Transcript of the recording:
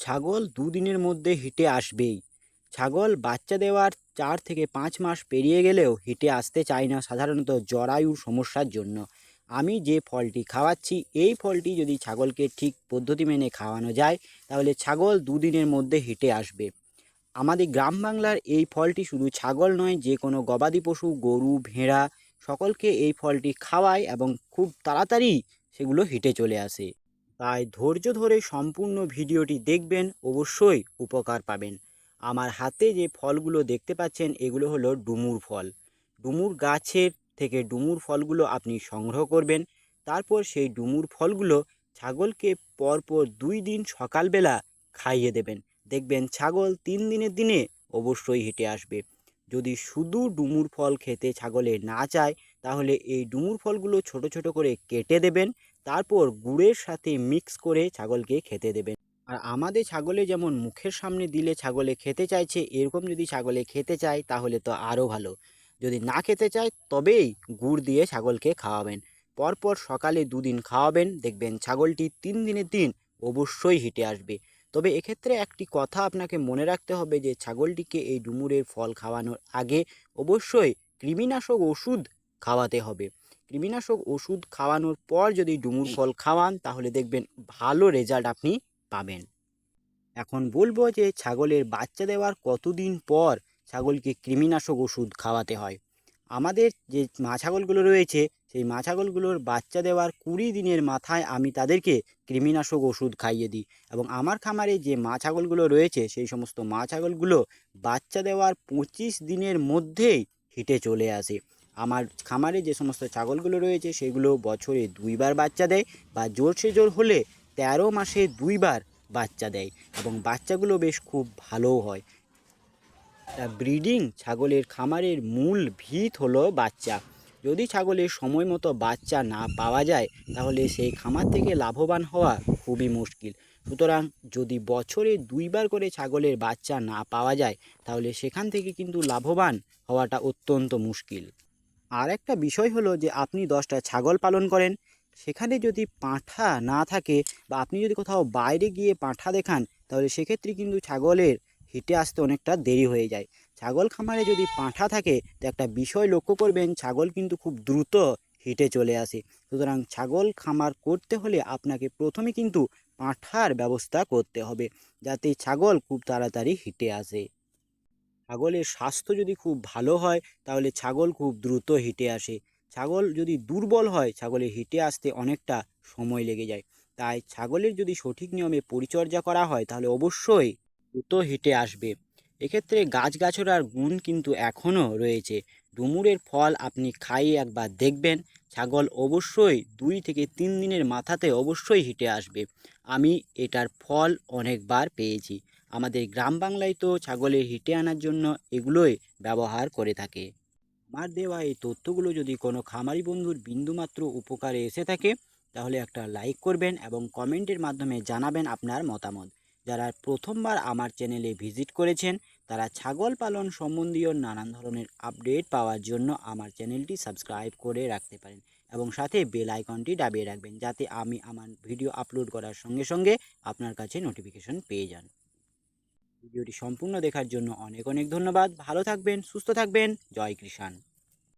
ছাগল দুদিনের মধ্যে হিটে আসবেই। ছাগল বাচ্চা দেওয়ার ৪ থেকে ৫ মাস পেরিয়ে গেলেও হিটে আসতে চায় না, সাধারণত জরায়ুর সমস্যার জন্য। আমি যে ফলটি খাওয়াচ্ছি, এই ফলটি যদি ছাগলকে ঠিক পদ্ধতি মেনে খাওয়ানো যায়, তাহলে ছাগল দুদিনের মধ্যে হিটে আসবে। আমাদের গ্রাম বাংলার এই ফলটি শুধু ছাগল নয়, যে কোনো গবাদি পশু, গরু, ভেড়া সকলকে এই ফলটি খাওয়ায় এবং খুব তাড়াতাড়ি সেগুলো হিটে চলে আসে। তাই ধৈর্য ধরে সম্পূর্ণ ভিডিওটি দেখবেন, অবশ্যই উপকার পাবেন। আমার হাতে যে ফলগুলো দেখতে পাচ্ছেন, এগুলো হলো ডুমুর ফল। ডুমুর গাছের থেকে ডুমুর ফলগুলো আপনি সংগ্রহ করবেন। তারপর সেই ডুমুর ফলগুলো ছাগলকে পরপর ২ দিন সকালবেলা খাইয়ে দেবেন। দেখবেন ছাগল ৩ দিনের দিনে অবশ্যই হেঁটে আসবে। যদি শুধু ডুমুর ফল খেতে ছাগলে না চায়, তাহলে এই ডুমুর ফলগুলো ছোট ছোট করে কেটে দেবেন। তারপর গুড়ের সাথে মিক্স করে ছাগলকে খেতে দেবেন। আর আমাদের ছাগলে যেমন মুখের সামনে দিলে ছাগলে খেতে চাইছে, এরকম যদি ছাগলে খেতে চায় তাহলে তো আরও ভালো। যদি না খেতে চায় তবেই গুড় দিয়ে ছাগলকে খাওয়াবেন। পরপর সকালে ২ দিন খাওয়াবেন, দেখবেন ছাগলটি ৩ দিনের দিন অবশ্যই হিটে আসবে। তবে এক্ষেত্রে একটি কথা আপনাকে মনে রাখতে হবে যে ছাগলটিকে এই ডুমুরের ফল খাওয়ানোর আগে অবশ্যই কৃমিনাশক ওষুধ খাওয়াতে হবে। কৃমিনাশক ওষুধ খাওয়ানোর পর যদি ডুমুর ফল খাওয়ান, তাহলে দেখবেন ভালো রেজাল্ট আপনি পাবেন। এখন বলবো যে ছাগলের বাচ্চা দেওয়ার কতদিন পর ছাগলকে কৃমিনাশক ওষুধ খাওয়াতে হয়। আমাদের যে মা ছাগলগুলো রয়েছে, সেই মা ছাগলগুলোর বাচ্চা দেওয়ার ২০ দিনের মাথায় আমি তাদেরকে কৃমিনাশক ওষুধ খাইয়ে দিই। এবং আমার খামারে যে মা ছাগলগুলো রয়েছে, সেই সমস্ত মা ছাগলগুলো বাচ্চা দেওয়ার ২৫ দিনের মধ্যেই হিটে চলে আসে। আমার খামারে যে সমস্ত ছাগলগুলো রয়েছে, সেগুলো বছরে ২ বার বাচ্চা দেয়, বা জোরসে জোর হলে ১৩ মাসে ২ বার বাচ্চা দেয়, এবং বাচ্চাগুলো বেশ খুব ভালোও হয়। ব্রিডিং ছাগলের খামারের মূল ভিত হলো বাচ্চা। যদি ছাগলের সময় মতো বাচ্চা না পাওয়া যায়, তাহলে সেই খামার থেকে লাভবান হওয়া খুবই মুশকিল। সুতরাং যদি বছরে ২ বার করে ছাগলের বাচ্চা না পাওয়া যায়, তাহলে সেখান থেকে কিন্তু লাভবান হওয়াটা অত্যন্ত মুশকিল। আর একটা বিষয় হলো যে আপনি ১০টা ছাগল পালন করেন, সেখানে যদি পাঁঠা না থাকে, বা আপনি যদি কোথাও বাইরে গিয়ে পাঁঠা দেখান, তাহলে সেক্ষেত্রে কিন্তু ছাগলের হিটে আসতে অনেকটা দেরি হয়ে যায়। ছাগল খামারে যদি পাঁঠা থাকে, তো একটা বিষয় লক্ষ্য করবেন, ছাগল কিন্তু খুব দ্রুত হিটে চলে আসে। সুতরাং ছাগল খামার করতে হলে আপনাকে প্রথমে কিন্তু পাঁঠার ব্যবস্থা করতে হবে, যাতে ছাগল খুব তাড়াতাড়ি হিটে আসে। ছাগলের স্বাস্থ্য যদি খুব ভালো হয়, তাহলে ছাগল খুব দ্রুত হিটে আসে। ছাগল যদি দুর্বল হয়, ছাগলের হিটে আসতে অনেকটা সময় লেগে যায়। তাই ছাগলের যদি সঠিক নিয়মে পরিচর্যা করা হয়, তাহলে অবশ্যই দ্রুত হিটে আসবে। এক্ষেত্রে গাছগাছড়ার গুণ কিন্তু এখনও রয়েছে। ডুমুরের ফল আপনি খাইয়ে একবার দেখবেন, ছাগল অবশ্যই ২ থেকে ৩ দিনের মাথাতে অবশ্যই হিটে আসবে। আমি এটার ফল অনেকবার পেয়েছি। আমাদের গ্রাম বাংলায় তো ছাগলের হিটে আনার জন্য এগুলোই ব্যবহার করে থাকে। আমার দেওয়া এই তথ্যগুলো যদি কোনো খামারি বন্ধুর বিন্দুমাত্র উপকারে এসে থাকে, তাহলে একটা লাইক করবেন এবং কমেন্টের মাধ্যমে জানাবেন আপনার মতামত। যারা প্রথমবার আমার চ্যানেলে ভিজিট করেছেন, তারা ছাগল পালন সম্বন্ধীয় নানান ধরনের আপডেট পাওয়ার জন্য আমার চ্যানেলটি সাবস্ক্রাইব করে রাখতে পারেন, এবং সাথে বেল আইকনটি দাবিয়ে রাখবেন, যাতে আমি আমার ভিডিও আপলোড করার সঙ্গে সঙ্গে আপনার কাছে নোটিফিকেশন পেয়ে যান। ভিডিওটি সম্পূর্ণ দেখার জন্য অনেক অনেক ধন্যবাদ। ভালো থাকবেন, সুস্থ থাকবেন। জয় কৃষাণ।